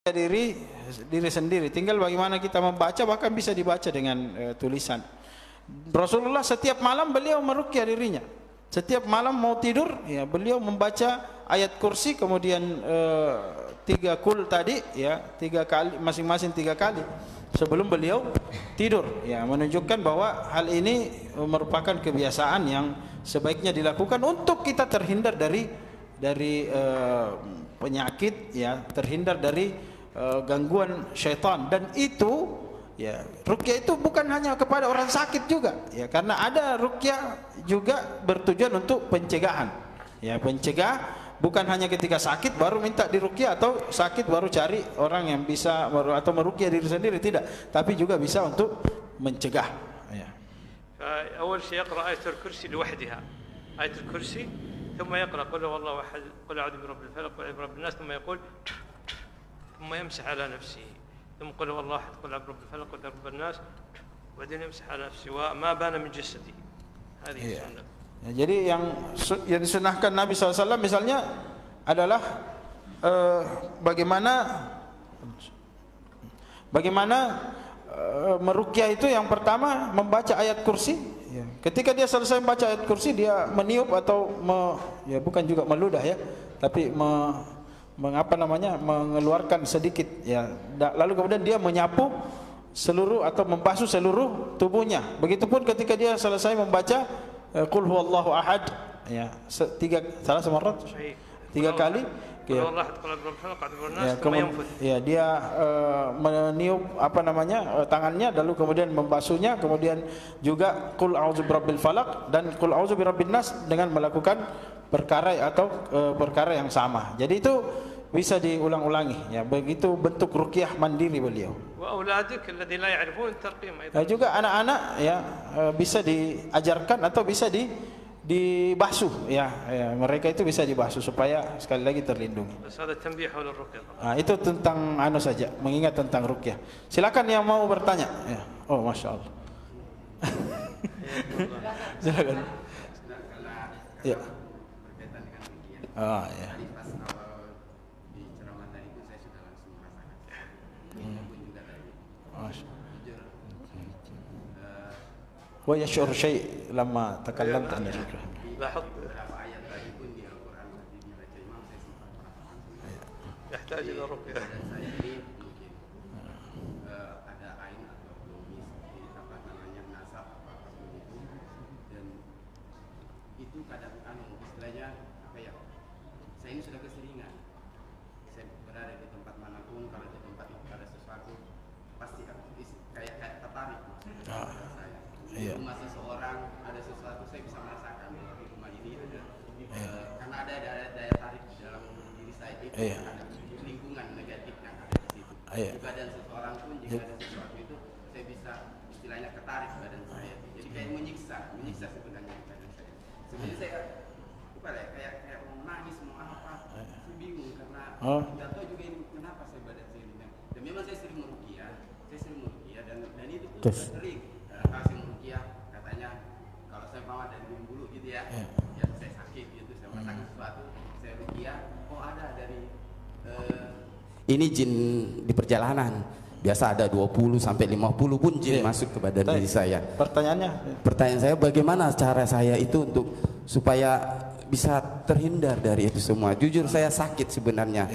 diri sendiri, tinggal bagaimana kita membaca, bahkan bisa dibaca dengan tulisan. Rasulullah setiap malam beliau meruqyah dirinya. Setiap malam mau tidur, ya beliau membaca ayat kursi, kemudian 3 kul tadi, ya 3 kali, masing-masing 3 kali sebelum beliau tidur. Ya, menunjukkan bahwa hal ini merupakan kebiasaan yang sebaiknya dilakukan untuk kita terhindar dari penyakit, ya, terhindar dari gangguan syaitan. Dan itu, ya, ruqyah itu bukan hanya kepada orang sakit juga, ya, karena ada ruqyah juga bertujuan untuk pencegahan, ya, pencegah, bukan hanya ketika sakit baru minta diruqyah, atau sakit baru cari orang yang bisa atau meruqyah diri sendiri, tidak, tapi juga bisa untuk mencegah, ya. أول شيء يقرأ آية الكرسي لوحدها، آية الكرسي، ثم يقرأ قل هو الله أحد، قل أعوذ برب الفلق، قل أعوذ برب الناس، ثم يقول، ثم يمسح على نفسه، ثم قل هو الله أحد، قل أعوذ برب الفلق، قل أعوذ برب الناس، وبعدين يمسح على نفسه وما بان من جسده. هذه السنة. Ya, jadi yang disunahkan Nabi SAW misalnya adalah bagaimana meruqyah itu. Yang pertama membaca ayat kursi, ya. Ketika dia selesai membaca ayat kursi, dia meniup atau ya bukan juga meludah, ya, tapi mengeluarkan sedikit, ya. Lalu kemudian dia menyapu seluruh atau membasuh seluruh tubuhnya. Begitupun ketika dia selesai membaca qul huwallahu ahad, ya, 3 kali, ya, dia meniup tangannya, lalu kemudian membasuhnya, kemudian juga qul a'udzu birabbil falaq dan qul a'udzu birabbin nas dengan melakukan perkara yang sama. Jadi itu bisa diulang-ulangi, ya. Begitu bentuk ruqyah mandiri beliau. Juga anak-anak, ya, bisa diajarkan atau bisa dibasuh, ya, mereka itu bisa dibasuh supaya sekali lagi terlindungi. Nah, itu tentang saja, mengingat tentang ruqyah. Silakan yang mau bertanya, ya. Oh, masya Allah. Silakan. Ya. Ah, ya. ويشعر شيء لما تكلمت عن الذكر. يحتاج إلى رقية. Itu kadang istilahnya apa ya? Saya ini sudah keseringan. Saya berada di tempat manapun, kalau di tempat itu ada sesuatu pasti kayak tertarik. Di rumah seseorang ada sesuatu, saya bisa merasakan di rumah ini ada, karena ada daya tarik di dalam diri saya itu, ada lingkungan negatif yang ada di situ. Di badan seseorang pun jika ada sesuatu itu, saya bisa istilahnya ketarik badan saya. Jadi kayak menyiksa sebenarnya di badan saya. Sebenarnya saya kayak mau nangis, mau apa, saya bingung karena tidak tahu juga ini kenapa saya badan saya ini. Dan memang saya sering meruqyah dan itu pun sering. Kasih meruqyah, katanya kalau saya bawa dari bulu gitu, ya, ya saya sakit gitu, saya merasakan sesuatu, saya ruqyah, ada dari ini jin di perjalanan, biasa ada 20 sampai 50 pun jin masuk ke badan diri saya. Pertanyaan saya, bagaimana cara saya itu untuk supaya bisa terhindar dari itu semua? Jujur saya sakit sebenarnya.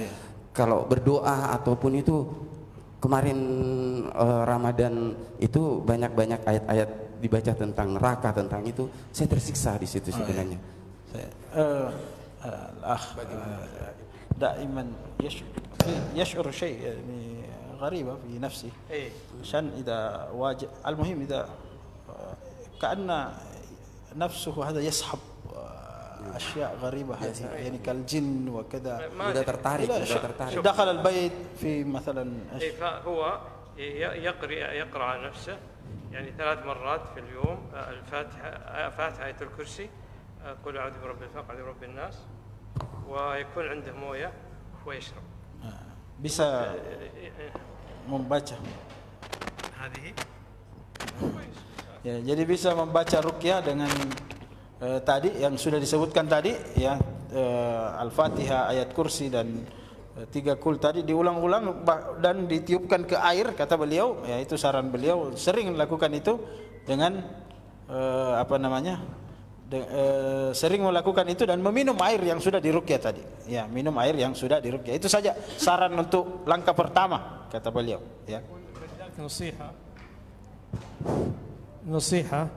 Kalau berdoa ataupun itu, kemarin Ramadan itu banyak ayat-ayat dibaca tentang neraka, tentang itu, saya tersiksa di situ sebenarnya. دائما يشعر شيء يعني غريبة في نفسه عشان إذا واجه المهم إذا كأن نفسه هذا يسحب أشياء غريبة هذه يعني كالجن وكذا. sudah tertarik. دخل البيت في مثلا فهو يقرأ على نفسه يعني 3 مرات في اليوم فاتحة آية الكرسي، قل أعوذ برب الفلق، أعوذ برب الناس، ويكون عنده موية ويشرب. bisa membaca. Ya, jadi bisa membaca ruqyah dengan tadi yang sudah disebutkan tadi, ya, Al-Fatihah, ayat kursi dan 3 kul tadi diulang-ulang dan ditiupkan ke air, kata beliau, ya itu saran beliau, sering lakukan itu dengan sering melakukan itu dan meminum air yang sudah diruqyah tadi. Ya, minum air yang sudah diruqyah. Itu saja saran untuk langkah pertama, kata beliau, ya. Nasiha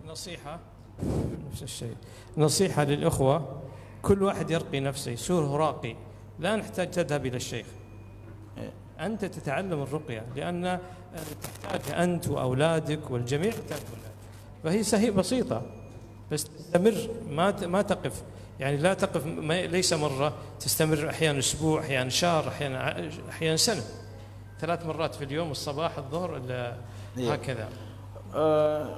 نفس الشيء. نصيحة للأخوة، كل واحد يرقي نفسه، يصير راقي، لا نحتاج تذهب إلى الشيخ، أنت تتعلم الرقية، لأن تحتاج أنت وأولادك والجميع يحتاجون، فهي سهلة بسيطة، بس تستمر، ما تقف، يعني لا تقف، ليس مرة، تستمر أحيانا أسبوع، أحيانا شهر، أحيانا سنة، 3 مرات في اليوم، الصباح الظهر هكذا.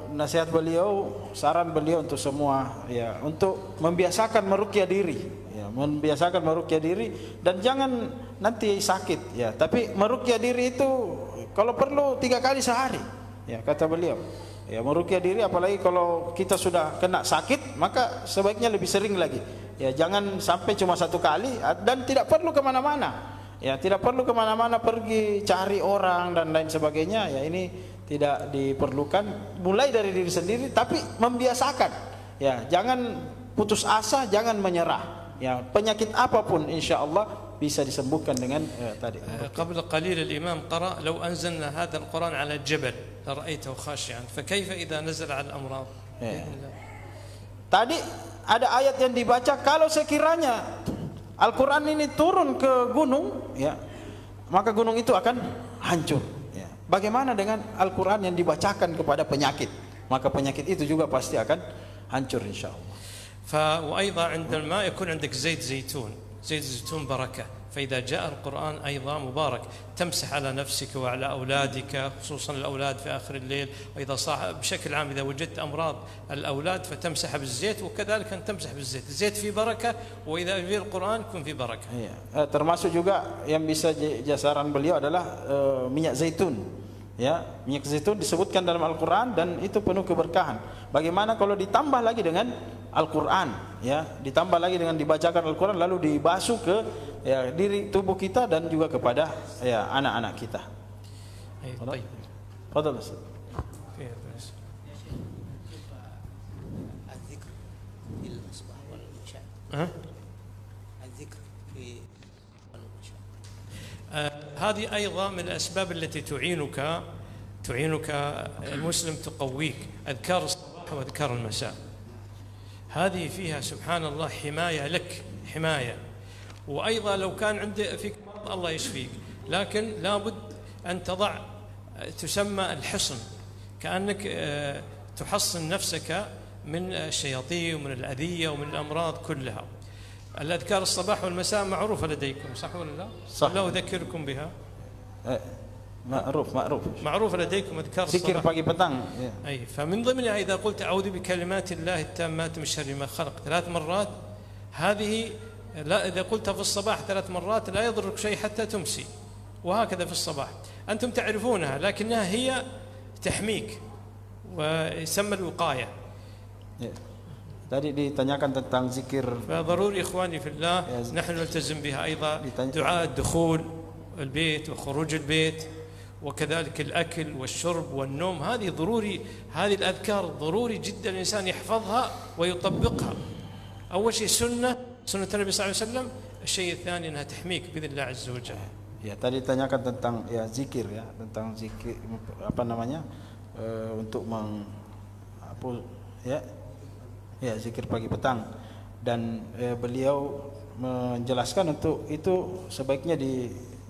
Nasihat beliau, saran beliau untuk semua, ya, untuk membiasakan meruqyah diri, ya, membiasakan meruqyah diri dan jangan nanti sakit, ya, tapi meruqyah diri itu kalau perlu 3 kali sehari, ya, kata beliau. Ya, meruqyah diri, apalagi kalau kita sudah kena sakit, maka sebaiknya lebih sering lagi. Ya, jangan sampai cuma 1 kali dan tidak perlu kemana-mana. Ya, tidak perlu kemana-mana pergi cari orang dan lain sebagainya. Ya, ini tidak diperlukan. Mulai dari diri sendiri, tapi membiasakan. Ya, jangan putus asa, jangan menyerah. Ya, penyakit apapun insya Allah bisa disembuhkan dengan tadi. قبل قليل الإمام قرأ لو أنزلنا هذا القرآن على الجبل لرأيته خاشعا فكيف إذا نزل على الأمراض. Tadi ada ayat yang dibaca, kalau sekiranya Al-Quran ini turun ke gunung, ya, maka gunung itu akan hancur. Ya. Bagaimana dengan Al-Quran yang dibacakan kepada penyakit? Maka penyakit itu juga pasti akan hancur insya Allah. وأيضا عند الماء يكون عندك زيت زيتون بركة، فإذا جاء القرآن أيضا مبارك، تمسح على نفسك وعلى أولادك، خصوصا الأولاد في آخر الليل، وإذا صاح بشكل عام إذا وجدت أمراض الأولاد فتمسح بالزيت، وكذلك أن تمسح بالزيت، الزيت فيه بركة، وإذا في القرآن يكون فيه بركة. Termasuk juga yang bisa jasaran beliau adalah minyak zaitun. Ya, minyak zaitun disebutkan dalam Al-Quran dan itu penuh keberkahan. Bagaimana kalau ditambah lagi dengan Al-Quran, ya, ditambah lagi dengan dibacakan Al-Quran lalu dibasuh ke, ya, diri tubuh kita dan juga kepada, ya, anak-anak kita. طيب. Fadhal Ustaz. الذكر في الصباح والعشاء. الذكر في والعشاء. هذه أيضا من الأسباب التي تعينك المسلم، تقويك، أذكار الصباح وأذكار المساء، هذه فيها سبحان الله حماية لك، حماية. وأيضا لو كان فيك مرض الله يشفيك، لكن لابد أن تسمى الحصن، كأنك تحصن نفسك من الشياطين ومن الأذية ومن الأمراض كلها. الأذكار الصباح والمساء معروفة لديكم، صح ولا لا؟ صح. لا أذكركم بها. معروف لديكم أذكار الصباح. Zikir pagi petang. Ya. أي، فمن ضمنها إذا قلت أعوذ بكلمات الله التامات من شر ما خلق 3 مرات، هذه لا، إذا قلتها في الصباح 3 مرات لا يضرك شيء حتى تمسي، وهكذا في الصباح. أنتم تعرفونها، لكنها هي تحميك ويسمى الوقاية. Ya. Tadi ditanyakan tentang zikir. فضروري إخواني في الله نحن نلتزم بها أيضا، دعاء الدخول البيت وخروج البيت، وكذلك الأكل والشرب والنوم، هذه ضروري، هذه الأذكار ضروري جدا الإنسان يحفظها ويطبقها. أول شيء سنة النبي صلى الله عليه وسلم، الشيء الثاني أنها تحميك بإذن الله عز وجل. Ya, tadi ditanyakan tentang, ya, zikir, ya, tentang zikir apa namanya, untuk ya, zikir pagi petang, dan beliau menjelaskan untuk itu sebaiknya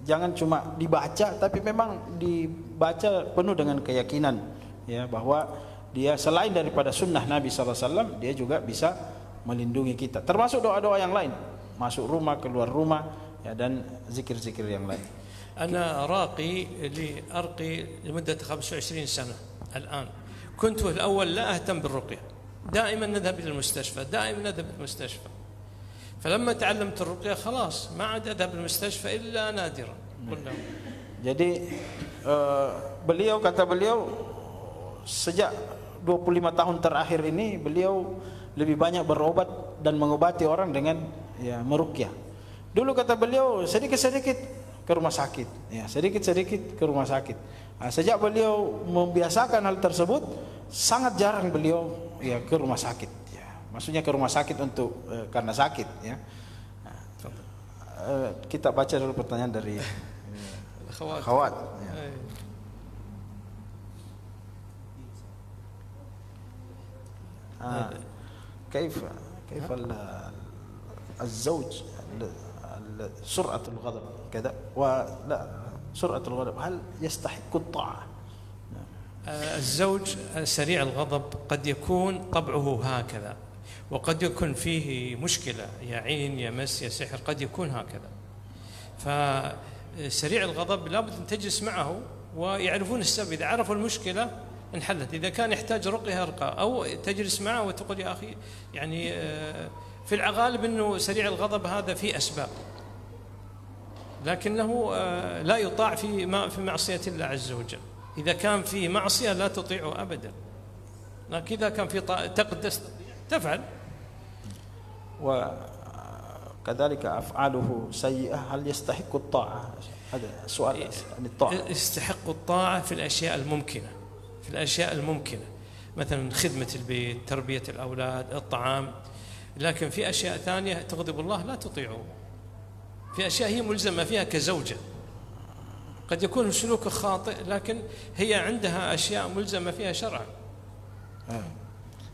jangan cuma dibaca, tapi memang dibaca penuh dengan keyakinan, ya, bahwa dia selain daripada sunnah Nabi SAW, dia juga bisa melindungi kita, termasuk doa-doa yang lain, masuk rumah, keluar rumah, ya, dan zikir-zikir yang lain. أنا أرقي لمدة 25 سنة الآن. كنت في الأول لا أهتم بالرقية، دائما نذهب إلى المستشفى، فلما تعلمت الرقية خلاص ما عاد أذهب للمستشفى إلا نادرا. Jadi kata beliau sejak 25 tahun terakhir ini beliau lebih banyak berobat dan mengobati orang dengan ya meruqyah. Dulu kata beliau sedikit-sedikit ke rumah sakit, ya sedikit-sedikit ke rumah sakit. Nah, sejak beliau membiasakan hal tersebut, sangat jarang beliau ya ke rumah sakit. Ya, maksudnya ke rumah sakit untuk karena sakit. Ya. Nah, kita baca dulu pertanyaan dari Khawat. Ya. كيف الزوج سرعة الغضب كذا ولا سرعة الغضب هل يستحق الطاعة؟ الزوج سريع الغضب قد يكون طبعه هكذا، وقد يكون فيه مشكلة يا عين يا مس يا سحر، قد يكون هكذا. فسريع الغضب لابد أن تجلس معه ويعرفون السبب، إذا عرفوا المشكلة انحلت، إذا كان يحتاج رقية رقى، أو تجلس معه وتقول يا أخي يعني في الغالب أنه سريع الغضب هذا فيه أسباب، لكنه لا يطاع في معصية الله عز وجل. إذا كان في معصية لا تطيعه أبدا، لكن إذا كان في تقدس تفعل. وكذلك أفعاله سيئة هل يستحق الطاعة؟ هذا سؤال عن الطاعة. يستحق الطاعة في الأشياء الممكنة، في الأشياء الممكنة، مثلا خدمة البيت، تربية الأولاد، الطعام. لكن في أشياء ثانية تغضب الله لا تطيعه، في أشياء هي ملزمة فيها كزوجة، قد يكون سلوكه خاطئ لكن هي عندها أشياء ملزمة فيها شرعا.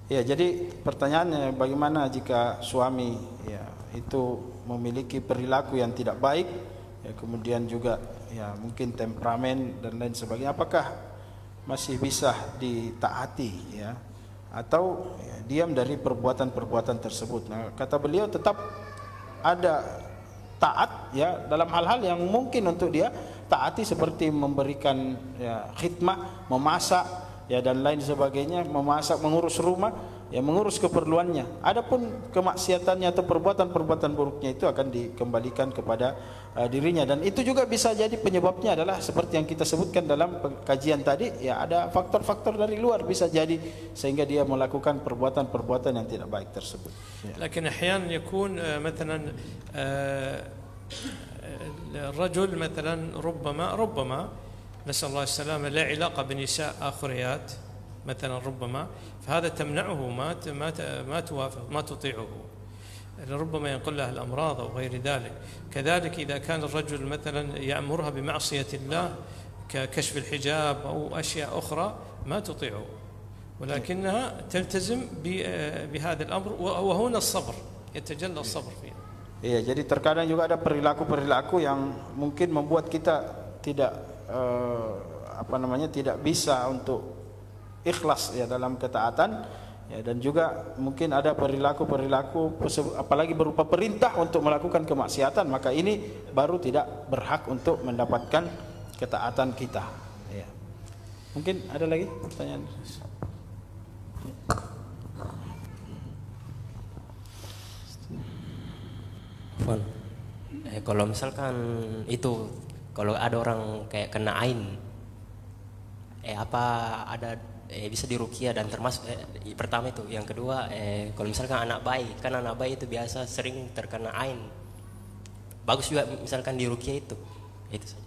Ya, jadi pertanyaannya bagaimana jika suami ya itu memiliki perilaku yang tidak baik, ya kemudian juga ya mungkin temperamen dan lain sebagainya, apakah masih bisa ditaati ya atau ya, diam dari perbuatan-perbuatan tersebut? Nah, kata beliau tetap ada taat ya dalam hal-hal yang mungkin untuk dia taati, seperti memberikan ya khidmah, memasak ya dan lain sebagainya, memasak, mengurus rumah, ya mengurus keperluannya. Adapun kemaksiatannya atau perbuatan-perbuatan buruknya itu akan dikembalikan kepada dirinya, dan itu juga bisa jadi penyebabnya adalah seperti yang kita sebutkan dalam kajian tadi, ya ada faktor-faktor dari luar bisa jadi sehingga dia melakukan perbuatan-perbuatan yang tidak baik tersebut. Ya. لكن أحيانا يكون مثلا الرجل مثلا ربما نسأل الله السلامة لا علاقة بنساء آخريات مثلا، ربما فهذا تمنعه ما توافق ما تطيعه، ربما ينقل له الأمراض أو غير ذلك. كذلك إذا كان الرجل مثلا يأمرها بمعصية الله ككشف الحجاب أو أشياء أخرى ما تطيعه، ولكنها تلتزم بهذا الأمر، وهنا الصبر يتجلى الصبر فيه. Iya, jadi terkadang juga ada perilaku-perilaku yang mungkin membuat kita tidak tidak bisa untuk ikhlas ya dalam ketaatan ya, dan juga mungkin ada perilaku-perilaku apalagi berupa perintah untuk melakukan kemaksiatan, maka ini baru tidak berhak untuk mendapatkan ketaatan kita ya. Mungkin ada lagi pertanyaan? Kalau misalkan itu kalau ada orang kayak kena ain, apa ada bisa diruqyah, dan termasuk pertama itu, yang kedua kalau misalkan anak bayi, kan anak bayi itu biasa sering terkena ain, bagus juga misalkan diruqyah itu saja.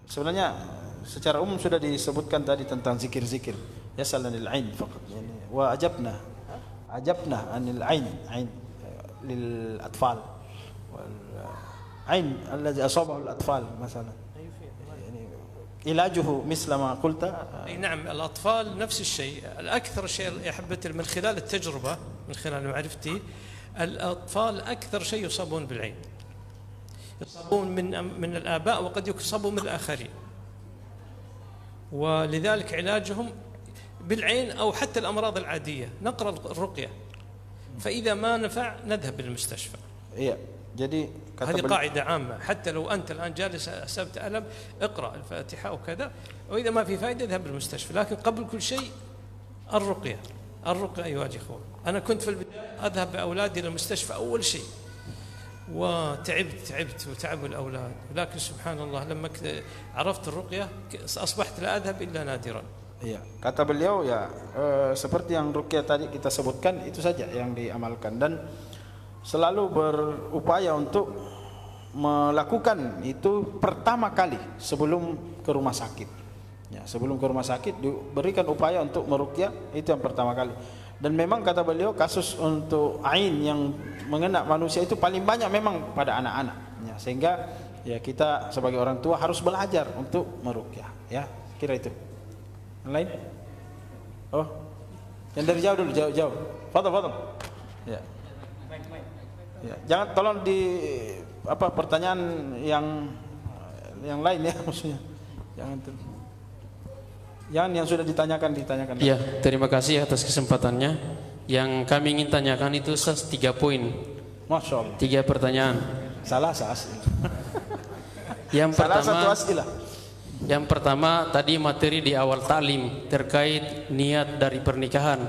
Sebenarnya secara umum sudah disebutkan tadi tentang zikir-zikir, yasalanil ain faqat yani, wa ajabna anil ain lil atfal wal ain alladhi asabahu al atfal مثلا علاجه مثل ما قلت. نعم، الأطفال نفس الشيء. الأكثر شيء يا حبتي من خلال التجربة، من خلال معرفتي، الأطفال أكثر شيء يصابون بالعين، يصابون من الآباء وقد يصابون من الآخرين، ولذلك علاجهم بالعين أو حتى الأمراض العادية نقرأ الرقية، فإذا ما نفع نذهب للمستشفى. Iya, jadi هذه قاعدة عامة، حتى لو أنت الآن جالس أسبت ألم اقرأ الفاتحة وكذا، وإذا ما في فائدة اذهب للمستشفى، لكن قبل كل شيء الرقية أيها الأخوة. أنا كنت في البداية أذهب بأولادي إلى المستشفى أول شيء، وتعبت وتعب الأولاد، ولكن سبحان الله لما عرفت الرقية أصبحت لا أذهب إلا نادرا. Iya, kata beliau ya seperti yang ruqyah tadi kita sebutkan itu saja yang diamalkan dan selalu berupaya untuk melakukan itu pertama kali sebelum ke rumah sakit. Ya, sebelum ke rumah sakit diberikan upaya untuk meruqyah itu yang pertama kali. Dan memang kata beliau kasus untuk ain yang mengena manusia itu paling banyak memang pada anak-anak. Ya, sehingga ya kita sebagai orang tua harus belajar untuk meruqyah. Ya, kira itu. Yang lain? Oh, yang dari jauh dulu, jauh. Fadhal. Ya. Ya, jangan tolong di pertanyaan yang lain ya maksudnya. Jangan yang sudah ditanyakan. Ya, terima kasih atas kesempatannya. Yang kami ingin tanyakan itu 3 poin. Masya Allah. 3 pertanyaan. Salah asli. Yang pertama tadi materi di awal taklim terkait niat dari pernikahan.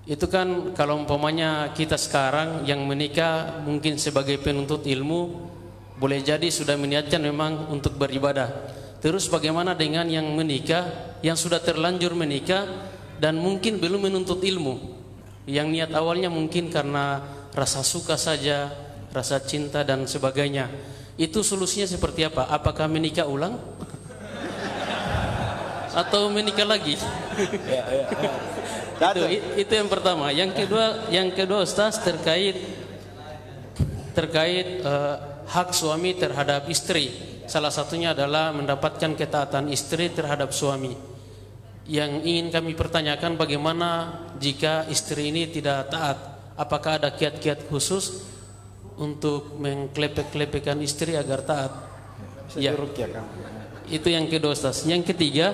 Itu kan kalau umpamanya kita sekarang yang menikah mungkin sebagai penuntut ilmu boleh jadi sudah meniatkan memang untuk beribadah. Terus bagaimana dengan yang menikah, yang sudah terlanjur menikah dan mungkin belum menuntut ilmu, yang niat awalnya mungkin karena rasa suka saja, rasa cinta dan sebagainya. Itu solusinya seperti apa? Apakah menikah ulang? Atau menikah lagi? Itu yang pertama. Yang kedua Ustaz terkait hak suami terhadap istri. Salah satunya adalah mendapatkan ketaatan istri terhadap suami. Yang ingin kami pertanyakan bagaimana jika istri ini tidak taat? Apakah ada kiat-kiat khusus untuk mengklepek-klepekkan istri agar taat? Ya. Itu yang kedua Ustaz. Yang ketiga,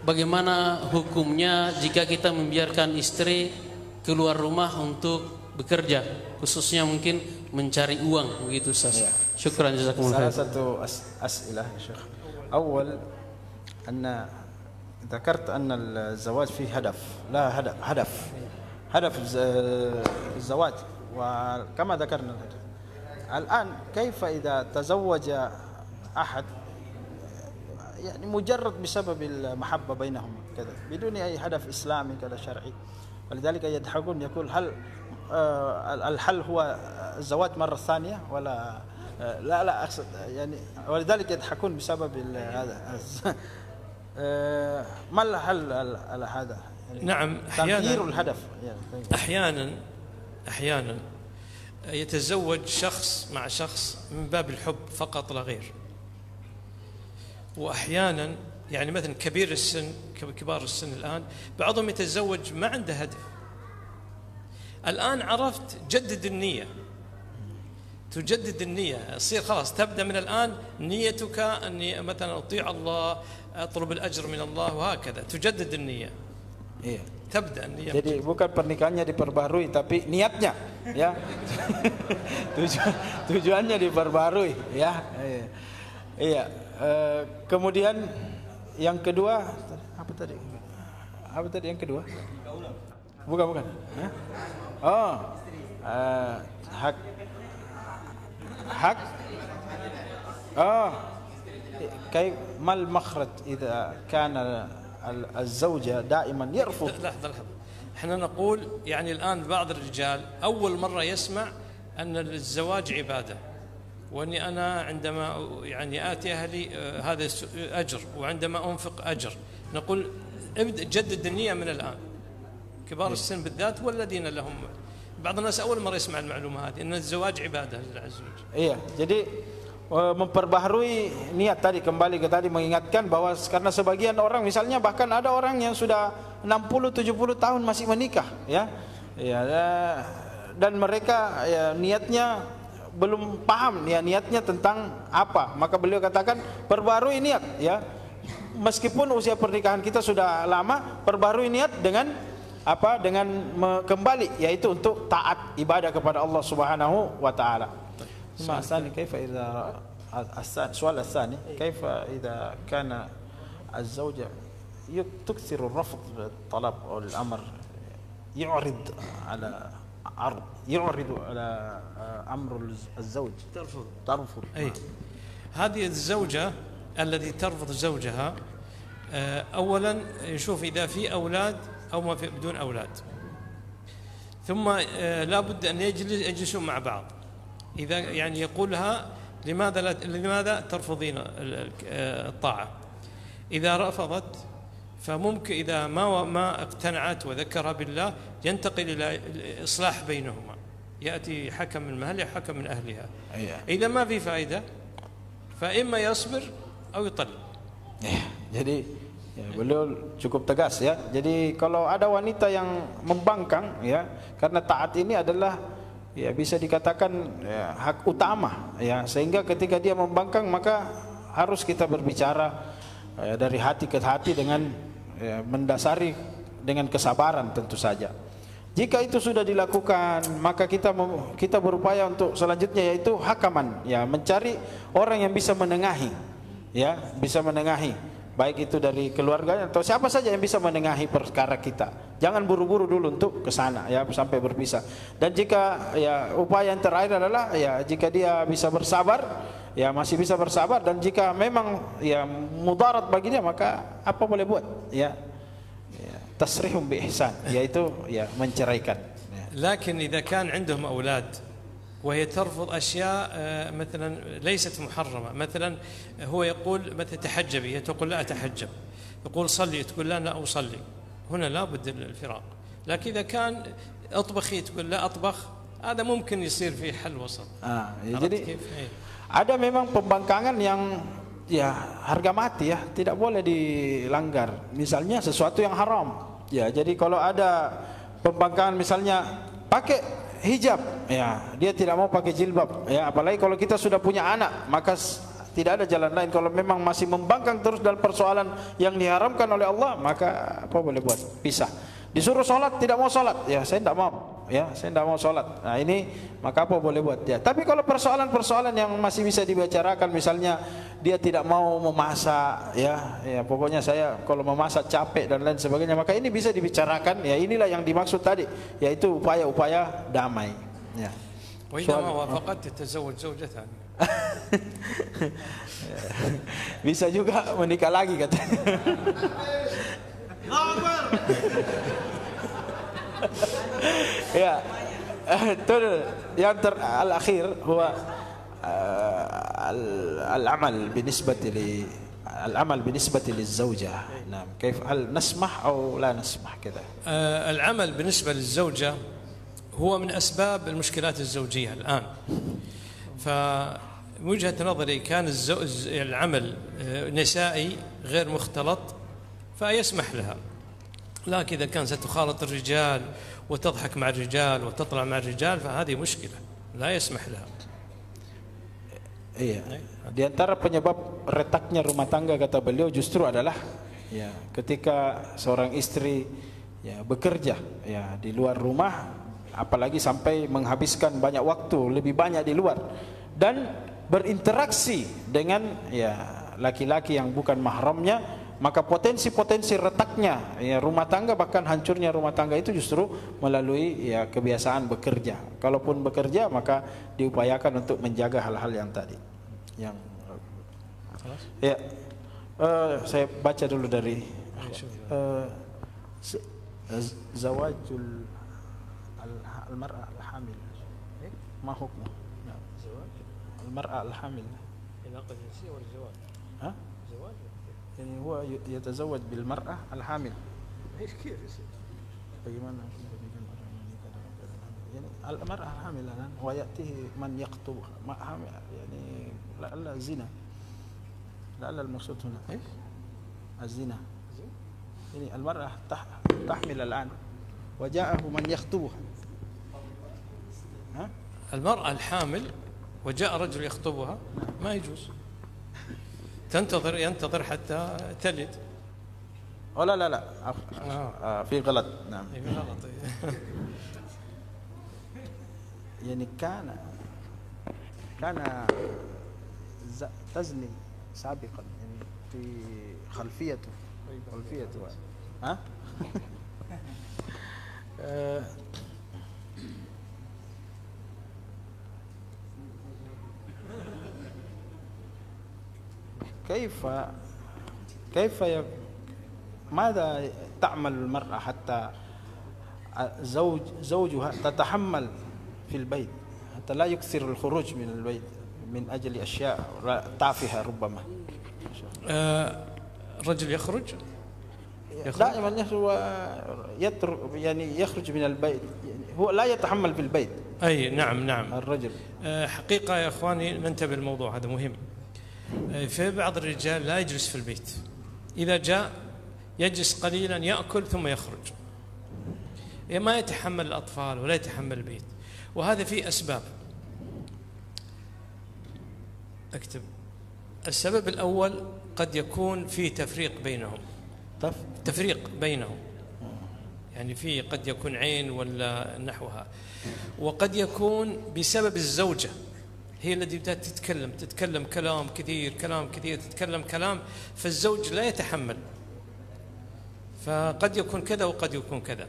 bagaimana hukumnya jika kita membiarkan istri keluar rumah untuk bekerja, khususnya mungkin mencari uang begitu Ustaz. Syukran jazakumullah. Salah satu as'ilah ya Syekh. Awal anna ذكرت أن الزواج فيه هدف لا هدف الزواج وكما ذكرنا الآن كيف إذا تزوج أحد يعني مجرد بسبب المحبة بينهم كذا بدون أي هدف إسلامي كذا شرعي ولذلك يضحكون يقول هل الحل هو الزواج مرة ثانية ولا لا أقصد يعني ولذلك يضحكون بسبب هذا ما الحل على هذا يعني نعم تغيير الهدف أحيانا يتزوج شخص مع شخص من باب الحب فقط لا غير، وأحيانا يعني مثلا كبار السن الآن بعضهم يتزوج ما عنده هدف. الآن عرفت تجدد النية يصير خلاص تبدأ من الآن نيتك أني مثلا أطيع الله أطلب الأجر من الله وهكذا تجدد النية. Iya. Tebda niat. Jadi bukan pernikahannya diperbarui tapi niatnya ya. Tujuannya diperbarui ya. Iya. Kemudian yang kedua apa tadi yang kedua? Bukan. Oh. Hak. Oh. كيف ما المخرج إذا كان الزوجة دائما يرفض؟ لحظة احنا نقول يعني الآن بعض الرجال أول مرة يسمع أن الزواج عبادة وأني أنا عندما يعني آتي أهلي هذا أجر وعندما أنفق أجر. نقول ابدأ جدد النية من الآن كبار السن بالذات والذين لهم بعض الناس أول مرة يسمع المعلومة هذه أن الزواج عبادة لله عز وجل. Iya, jadi memperbaharui niat tadi kembali ke tadi mengingatkan bahwa karena sebagian orang misalnya bahkan ada orang yang sudah 60-70 tahun masih menikah ya. Dan mereka ya niatnya belum paham ya niatnya tentang apa. Maka beliau katakan perbarui niat ya. Meskipun usia pernikahan kita sudah lama, perbarui niat dengan apa? Dengan kembali yaitu untuk taat ibadah kepada Allah Subhanahu wa taala. الثاني كيف إذا السؤال الثاني كيف إذا كان الزوجة تكثر الرفض بالطلب أو الأمر يعرض على عرض يعرض على أمر الزوج ترفض أي هذه الزوجة التي ترفض زوجها أولا يشوف إذا في أولاد أو ما في بدون أولاد، ثم لا بد أن يجلسوا مع بعض. إذا يعني يقولها لماذا ترفضين الطاعة؟ إذا رفضت فممكن إذا ما اقتنعت وذكرها بالله ينتقل إلى إصلاح بينهما، يأتي حكم من أهلها حكم من أهلها. إذا ما في فائدة فإما يصبر أو يطلق. Jadi beliau cukup tegas ya. Jadi kalau ada wanita yang membangkang ya, karena taat ini adalah ya bisa dikatakan ya, hak utama ya, sehingga ketika dia membangkang maka harus kita berbicara ya, dari hati ke hati dengan ya, mendasari dengan kesabaran tentu saja. Jika itu sudah dilakukan, maka kita berupaya untuk selanjutnya yaitu hakaman ya, mencari orang yang bisa menengahi ya, bisa menengahi, baik itu dari keluarganya atau siapa saja yang bisa menengahi perkara kita. Jangan buru-buru dulu untuk ke sana ya sampai berpisah. Dan jika ya upaya yang terakhir adalah ya jika dia bisa bersabar, ya masih bisa bersabar, dan jika memang ya mudarat bagi dia maka apa boleh buat ya, tasrihum bi ihsan, yaitu ya menceraikan. لكن إذا كان عندهم أولاد وهي ترفض أشياء مثلا ليست محرمة، مثلا هو يقول مثلا تحجبي، هي تقول لا أتحجب، يقول صلي، تقول لا أصلي، هنا لا بد الفراق. لكن إذا كان أطبخي، تقول لا أطبخ، هذا ممكن يصير في حل وسط. Ya, jadi ada memang pembangkangan yang ya harga mati ya, tidak boleh dilanggar. Misalnya sesuatu yang haram. Ya, jadi kalau ada pembangkangan misalnya pakai hijab, ya dia tidak mau pakai jilbab, ya apalagi kalau kita sudah punya anak, maka tidak ada jalan lain. Kalau memang masih membangkang terus dalam persoalan yang diharamkan oleh Allah, maka apa boleh buat? Pisah. Disuruh sholat tidak mau sholat, ya saya tidak mau, ya saya tidak mau sholat. Nah ini maka apa boleh buat ya. Tapi kalau persoalan-persoalan yang masih bisa dibicarakan, misalnya dia tidak mau memasak, ya pokoknya saya kalau memasak capek dan lain sebagainya, maka ini bisa dibicarakan. Ya inilah yang dimaksud tadi, yaitu upaya-upaya damai. Ya. وإذا ما وافقت تتزوج زوجة ثانية. Bisa juga menikah lagi katanya. Ya, itu yang terakhir huwa al-amal بالنسبة للزوجة. نعم، كيف هل نسمح أو لا نسمح كذا؟ العمل بالنسبة للزوجة هو من أسباب المشكلات الزوجية الآن. فوجهة نظري كان العمل نسائي غير مختلط فيسمح لها، لكن إذا كان ستخالط الرجال وتضحك مع الرجال وتطلع مع الرجال فهذه مشكلة لا يسمح لها. Iya. Di antara penyebab retaknya rumah tangga kata beliau justru adalah ya ketika seorang istri ya bekerja ya di luar rumah, apalagi sampai menghabiskan banyak waktu, lebih banyak di luar, dan berinteraksi dengan ya laki-laki yang bukan mahramnya, maka potensi-potensi retaknya ya rumah tangga, bahkan hancurnya rumah tangga itu justru melalui ya kebiasaan bekerja. Kalaupun bekerja maka diupayakan untuk menjaga hal-hal yang tadi. Yang ya saya baca dulu dari zawajul al-mar'a al-hamil. Ma hukmu? Al-mar'a al-hamil. علاقة جنسية ولا زواج؟ ها؟ زواج يعني هو يتزوج بالمرأة الحامل. ايش كيف يصير؟ bagaimana يعني المرأة الحامل الآن ويأتيه من يخطبها يعني لعل الزنا، لعل المقصود هنا ايش؟ الزنا. يعني المرأة تحمل الآن وجاءه من يخطبها. ها؟ المرأة الحامل وجاء رجل يخطبها ما يجوز، ينتظر حتى تلد. أو لا في غلط. نعم غلط. يعني كان تزني سابقا يعني في خلفيته ها كيف ماذا تعمل المرأة حتى زوجها تتحمل في البيت حتى لا يكثر الخروج من البيت من أجل أشياء تافهة ربما. الرجل يخرج دائما هو يعني يخرج من البيت، هو لا يتحمل في البيت. أي نعم الرجل حقيقة يا إخواني ننتبه للموضوع هذا مهم. في بعض الرجال لا يجلس في البيت، إذا جاء يجلس قليلا يأكل ثم يخرج، ما يتحمل الأطفال ولا يتحمل البيت، وهذا فيه أسباب. اكتب. السبب الأول قد يكون في تفريق بينهم، تفريق بينهم، يعني في قد يكون عين ولا نحوها، وقد يكون بسبب الزوجة هي التي بدأت تتكلم كلام كثير تتكلم كلام، فالزوج لا يتحمل، فقد يكون كذا وقد يكون كذا،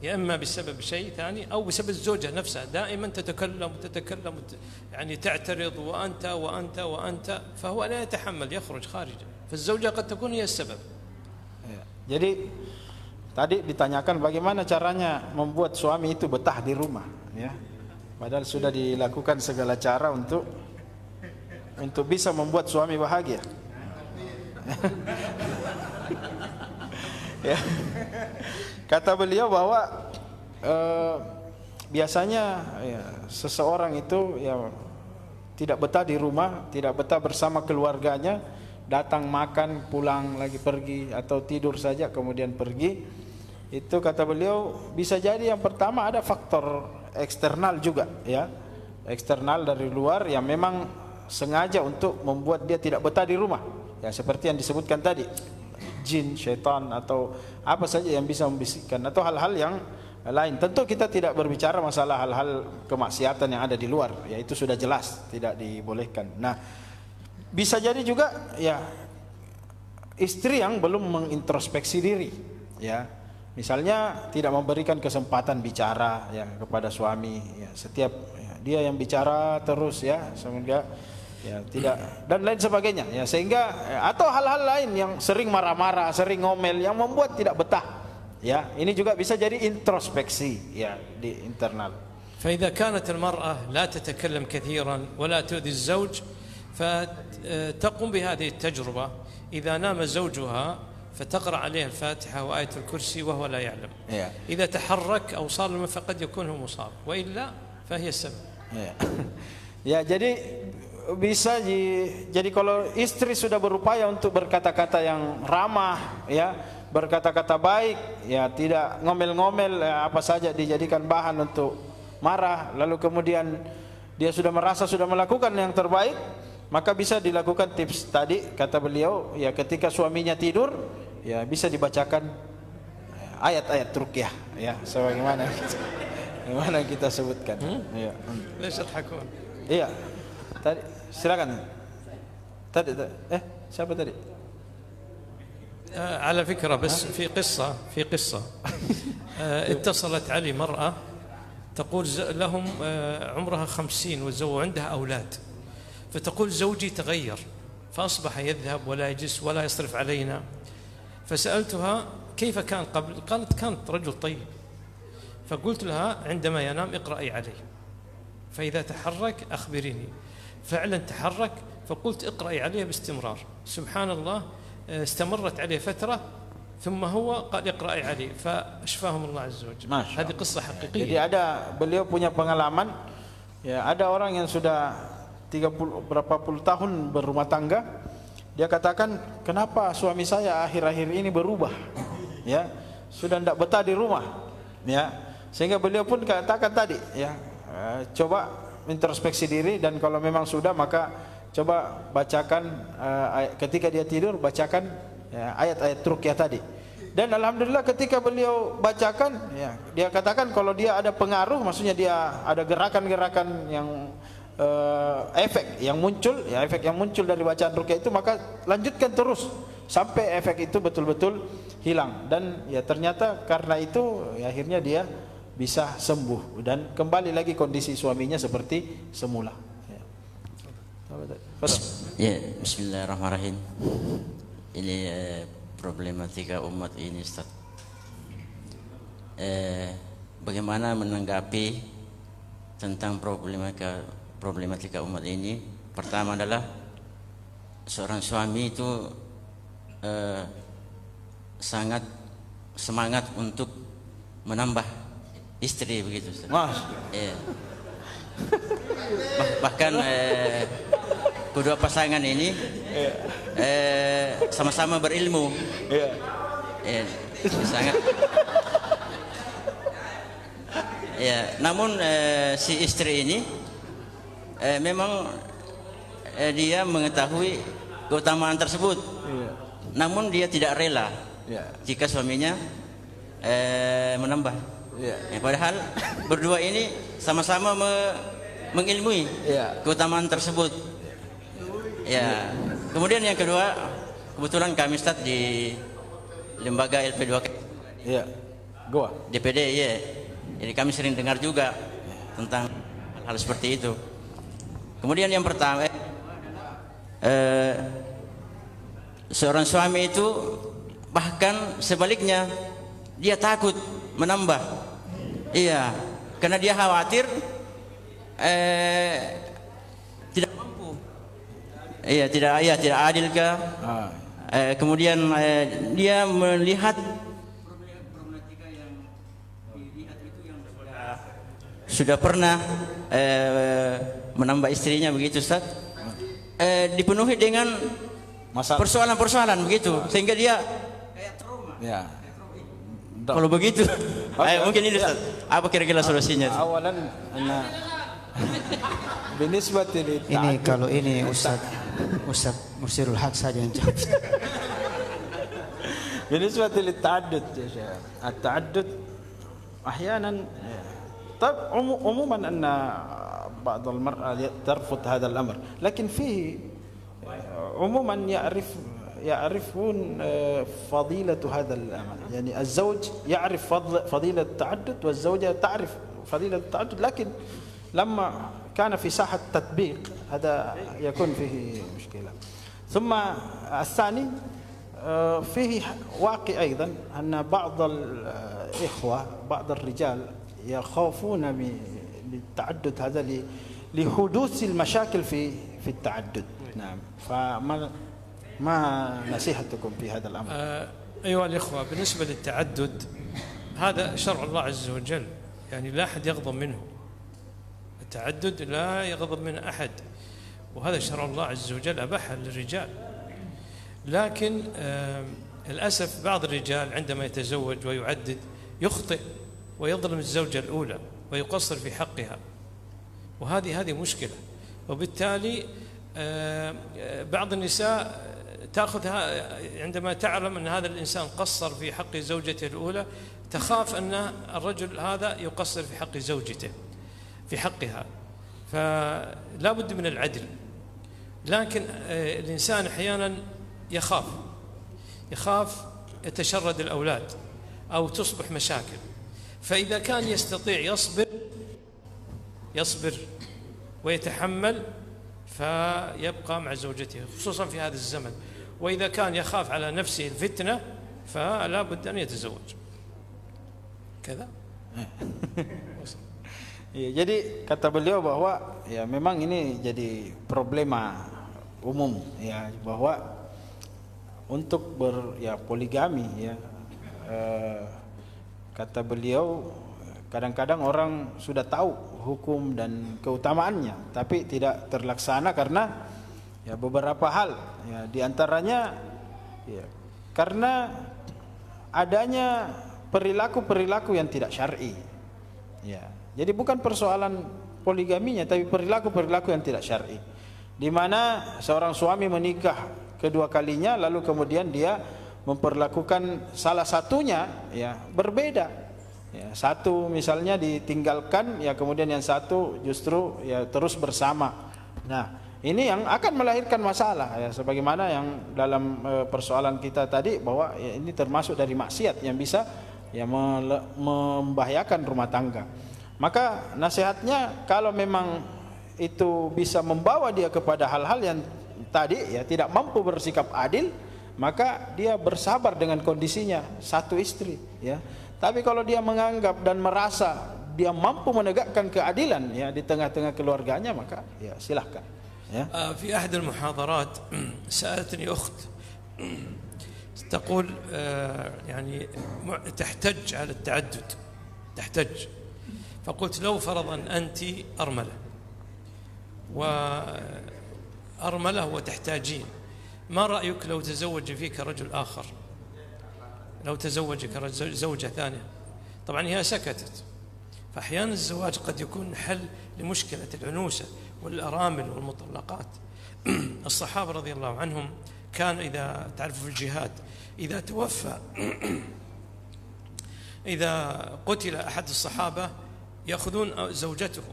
يا إما بسبب شيء ثاني أو بسبب الزوجة نفسها دائما تتكلم يعني تعترض وأنت فهو لا يتحمل يخرج خارجا، فالزوجة قد تكون هي السبب. Jadi tadi ditanyakan bagaimana caranya membuat suami itu betah di rumah, ya. Padahal sudah dilakukan segala cara untuk bisa membuat suami bahagia. Ya. Kata beliau bahwa biasanya ya, seseorang itu ya tidak betah di rumah, tidak betah bersama keluarganya, datang makan, pulang lagi pergi, atau tidur saja kemudian pergi. Itu kata beliau bisa jadi yang pertama ada faktor eksternal juga, ya, eksternal dari luar yang memang sengaja untuk membuat dia tidak betah di rumah, ya, seperti yang disebutkan tadi, jin, syaitan, atau apa saja yang bisa membisikkan, atau hal-hal yang lain. Tentu kita tidak berbicara masalah hal-hal kemaksiatan yang ada di luar, ya, itu sudah jelas tidak dibolehkan. Nah, bisa jadi juga ya istri yang belum mengintrospeksi diri, ya, misalnya tidak memberikan kesempatan bicara ya kepada suami, ya, setiap ya, dia yang bicara terus, ya, sehingga ya tidak, dan lain sebagainya, ya, sehingga atau hal-hal lain yang sering marah-marah, sering ngomel yang membuat tidak betah, ya, ini juga bisa jadi introspeksi ya di internal. فإذا كانت المرأة لا تتكلم كثيرا ولا تؤذي الزوج فتقوم بهذه التجربة، إذا نام زوجها فتقرأ عليه الفاتحة وآية الكرسي وهو لا يعلم. إذا تحرك أو صار فقد يكون هو مصاب، وإلا فهي السبب. Ya, jadi bisa jadi kalau istri sudah berupaya untuk berkata-kata yang ramah, ya, berkata-kata baik, ya, tidak ngomel-ngomel, ya, apa saja dijadikan bahan untuk marah, lalu kemudian dia sudah merasa sudah melakukan yang terbaik, maka bisa dilakukan tips tadi kata beliau, ya, ketika suaminya tidur, ya, bisa dibacakan ayat-ayat ruqyah, ya, sebagaimana kita sebutkan. Ya. Iya. Tadi silakan. Tadi siapa tadi? على فكرة بس في قصة اتصلت علي مرأة تقول لهم عمرها 50 وعندها أولاد، فتقول زوجي تغير فأصبح يذهب ولا يجلس ولا يصرف علينا، فسألتها كيف كان قبل؟ قالت كانت رجل طيب، فقلت لها عندما ينام اقرأي عليه، فإذا تحرك أخبريني، فعلا تحرك، فقلت اقرأي عليه باستمرار، سبحان الله استمرت عليه فترة ثم هو قال اقرأي عليه فأشفاهم الله عز وجل. هذه قصة حقيقية. Jadi beliau punya pengalaman, ya, ada orang yang sudah 30 berapa puluh tahun berumah tangga, dia katakan kenapa suami saya akhir-akhir ini berubah, ya, sudah tidak betah di rumah, ya, sehingga beliau pun katakan tadi, ya, coba introspeksi diri, dan kalau memang sudah maka coba bacakan ketika dia tidur, bacakan ya, ayat-ayat ruqyah tadi. Dan alhamdulillah ketika beliau bacakan, ya, dia katakan kalau dia ada pengaruh, maksudnya dia ada gerakan-gerakan yang efek yang muncul, ya, efek yang muncul dari bacaan ruqyah itu, maka lanjutkan terus sampai efek itu betul-betul hilang. Dan ya ternyata karena itu ya, akhirnya dia bisa sembuh dan kembali lagi kondisi suaminya seperti semula. Ya. Fadal. Ya, bismillahirrahmanirrahim. Ini problematika umat ini, Ustaz. Bagaimana menanggapi tentang problematika umat ini? Pertama adalah seorang suami itu sangat semangat untuk menambah istri, begitu, Ustaz. Mas. Iya. Bahkan kedua pasangan ini sama-sama berilmu. Sangat. Ya, namun si istri ini memang dia mengetahui keutamaan tersebut. Namun dia tidak rela jika suaminya menambah. Padahal berdua ini sama-sama mengilmui keutamaan tersebut. Ya. Kemudian yang kedua, kebetulan kami Ustaz di lembaga LP2K. Iya. Goa. DPD, ya. Jadi kami sering dengar juga tentang hal seperti itu. Kemudian yang pertama, seorang suami itu bahkan sebaliknya dia takut menambah. Iya, karena dia khawatir tidak mampu. Iya, tidak adilkah? Kemudian dia melihat problematika yang dilihat itu yang sudah pernah menambah istrinya, begitu, Ustaz. Dipenuhi dengan persoalan-persoalan begitu, sehingga dia kayak trauma. Ya. Kalau begitu, mungkin ini Ustaz. Apa kira-kira solusinya? Awalan, binisbat ini kalau ini Ustaz Mursirul Haq saja yang jawab. بالنسبة للتعدد يا شيخ، التعدد أحيانا طب عموما أن بعض المرأة ترفض هذا الأمر، لكن فيه عموما يعرفون فضيلة هذا الأمر. يعني الزوج يعرف فضيلة التعدد والزوجة تعرف فضيلة التعدد، لكن لما كان في ساحة تطبيق هذا يكون فيه مشكلة. ثم الثاني فيه واقع أيضا أن بعض الإخوة بعض الرجال يخافون من التعدد هذا لحدوث المشاكل في التعدد. نعم، ما نصيحتكم في هذا الأمر؟ أيها الإخوة، بالنسبة للتعدد هذا شرع الله عز وجل، يعني لا أحد يغضب منه. التعدد لا يغضب من أحد، وهذا شرع الله عز وجل أباحه للرجال. لكن للأسف بعض الرجال عندما يتزوج ويعدد يخطئ ويظلم الزوجة الأولى ويقصر في حقها، وهذه مشكلة. وبالتالي بعض النساء تأخذها عندما تعلم أن هذا الإنسان قصر في حق زوجته الأولى، تخاف أن الرجل هذا يقصر في حق زوجته في حقها، فلا بد من العدل. لكن الإنسان أحيانا يخاف يتشرد الأولاد أو تصبح مشاكل، فإذا كان يستطيع يصبر ويتحمل فيبقى مع زوجته، خصوصا في هذا الزمن. وإذا كان يخاف على نفسه الفتنة فلا بد أن يتزوج. كذا. Ya, jadi kata beliau bahwa ya memang ini jadi problema umum ya, bahwa untuk poligami ya, kata beliau kadang-kadang orang sudah tahu hukum dan keutamaannya tapi tidak terlaksana karena ya beberapa hal ya, diantaranya ya karena adanya perilaku-perilaku yang tidak syar'i ya. Jadi bukan persoalan poligaminya, tapi perilaku-perilaku yang tidak syar'i, di mana seorang suami menikah kedua kalinya lalu kemudian dia memperlakukan salah satunya ya berbeda ya, satu misalnya ditinggalkan ya, kemudian yang satu justru ya terus bersama. Nah, ini yang akan melahirkan masalah ya, sebagaimana yang dalam persoalan kita tadi bahwa ya, ini termasuk dari maksiat yang bisa ya membahayakan rumah tangga. Maka nasihatnya kalau memang itu bisa membawa dia kepada hal-hal yang tadi ya tidak mampu bersikap adil, maka dia bersabar dengan kondisinya satu istri ya. Tapi kalau dia menganggap dan merasa dia mampu menegakkan keadilan ya di tengah-tengah keluarganya, maka ya silahkan ya. في أحد المحاضرات سألتني أخت تقول يعني تحتج على التعدد، تحتج، فقلت لو فرضا أنت أرملة وأرملة وتحتاجين، ما رأيك لو تزوج فيك رجل آخر، لو تزوجك زوجة ثانية؟ طبعا هي سكتت. فأحيانا الزواج قد يكون حل لمشكلة العنوسة والأرامل والمطلقات. الصحابة رضي الله عنهم كان إذا تعرفوا في الجهاد إذا توفى إذا قتل أحد الصحابة يأخذون زوجته،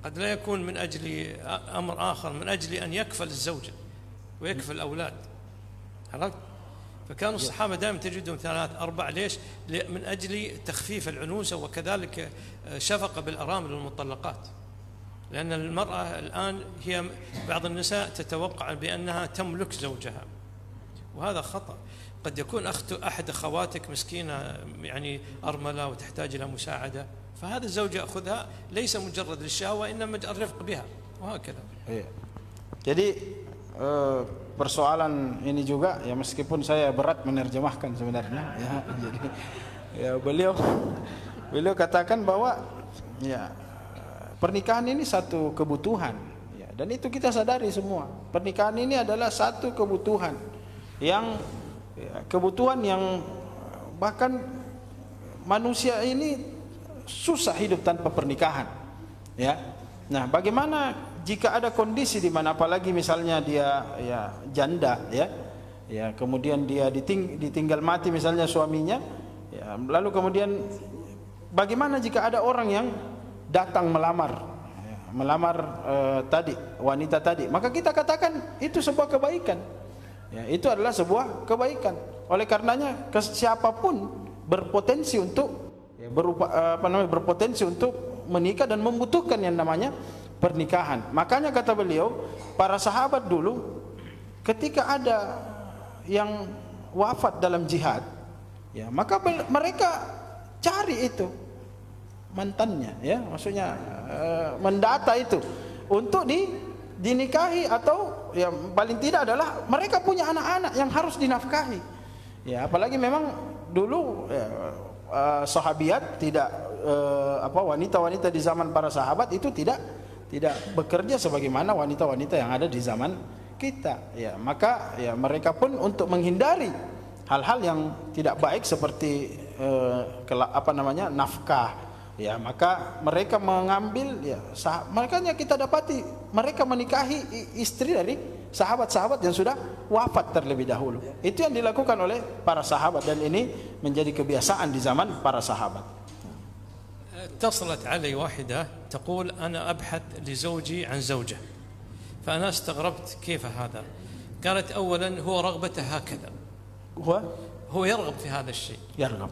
قد لا يكون من أجل أمر آخر، من أجل أن يكفل الزوجة ويكفل الأولاد. عرفت؟ فكانوا الصحابة دائما تجدهم 3 4. ليش؟ من أجل تخفيف العنوسة وكذلك شفقة بالأرامل والمطلقات. لأن المرأة الآن هي بعض النساء تتوقع بأنها تملك زوجها، وهذا خطأ. قد يكون أحد أخواتك مسكينة يعني أرملة وتحتاج إلى مساعدة، فهذا الزوج يأخذها ليس مجرد للشهوة إنما الرفق بها وهكذا. Jadi persoalan ini juga ya, meskipun saya berat menerjemahkan sebenarnya ya, jadi ya beliau katakan bahwa ya pernikahan ini satu kebutuhan ya, dan itu kita sadari semua. Pernikahan ini adalah satu kebutuhan yang bahkan manusia ini susah hidup tanpa pernikahan ya. Nah, bagaimana jika ada kondisi di mana apalagi misalnya dia ya janda ya, kemudian dia ditinggal mati misalnya suaminya ya, lalu kemudian bagaimana jika ada orang yang datang melamar wanita tadi, maka kita katakan itu sebuah kebaikan ya, itu adalah sebuah kebaikan. Oleh karenanya siapapun berpotensi untuk berpotensi untuk menikah dan membutuhkan yang namanya pernikahan. Makanya kata beliau, para sahabat dulu ketika ada yang wafat dalam jihad ya, maka mereka cari itu mantannya ya, maksudnya mendata itu untuk dinikahi, atau ya paling tidak adalah mereka punya anak-anak yang harus dinafkahi ya. Apalagi memang dulu sahabiat tidak wanita-wanita di zaman para sahabat itu tidak bekerja sebagaimana wanita-wanita yang ada di zaman kita ya. Maka ya mereka pun untuk menghindari hal-hal yang tidak baik seperti nafkah ya, maka mereka mengambil ya, makanya kita dapati mereka menikahi istri dari sahabat-sahabat yang sudah wafat terlebih dahulu. Itu yang dilakukan oleh para sahabat, dan ini menjadi kebiasaan di zaman para sahabat. اتصلت علي واحدة تقول أنا أبحث لزوجي عن زوجة، فأنا استغربت كيف هذا؟ قالت أولا هو رغبته هكذا، هو يرغب في هذا الشيء،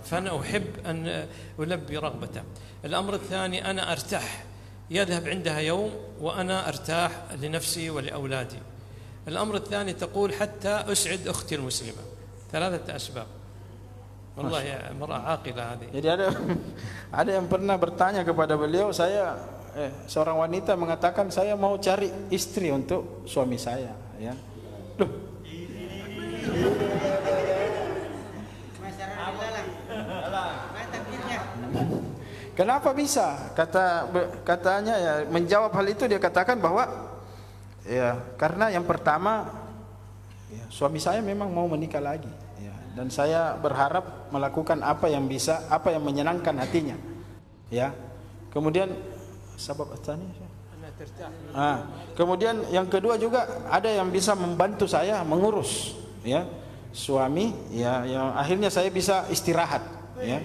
فأنا أحب أن ألبي رغبته. الأمر الثاني أنا أرتاح، يذهب عندها يوم وأنا أرتاح لنفسي ولأولادي. الأمر الثاني تقول حتى أسعد أختي المسلمة. 3 أسباب. والله ya mar'ah aqilah hadi. Jadi ada yang pernah bertanya kepada beliau, seorang wanita mengatakan saya mau cari istri untuk suami saya ya. Loh. Kenapa bisa? Katanya ya, menjawab hal itu dia katakan bahwa ya karena yang pertama ya, suami saya memang mau menikah lagi ya, dan saya berharap melakukan apa yang menyenangkan hatinya ya. Kemudian kemudian yang kedua juga ada yang bisa membantu saya mengurus ya suami ya, yang akhirnya saya bisa istirahat ya.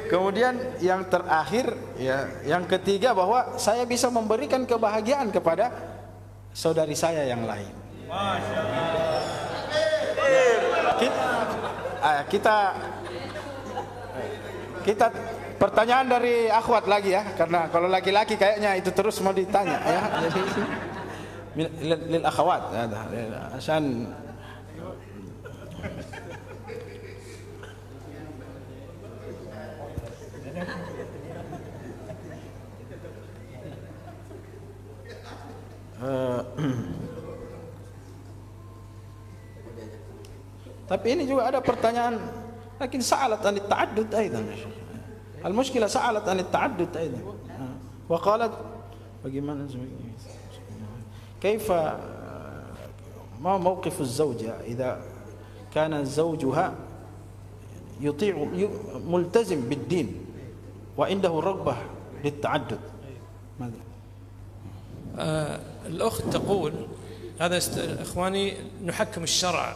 Kemudian yang terakhir ya, yang ketiga bahwa saya bisa memberikan kebahagiaan kepada saudari saya yang lain. pertanyaan dari akhwat lagi ya, karena kalau laki-laki kayaknya itu terus mau ditanya ya. Jadi lil akhwat asan tapi ini juga ada pertanyaan, lakin sa'alat an at-ta'addud aidan ya Syekh. Al-mushkilah sa'alat an at-ta'addud aidan. Wa qalat bagaimana kaifa ma mawqif az-zawja idza kana zawjuha yuti'u multazim bid-din wa indahu raghbah lit-ta'addud. ماذا؟ الأخت تقول هذا إخواني نحكم الشرع،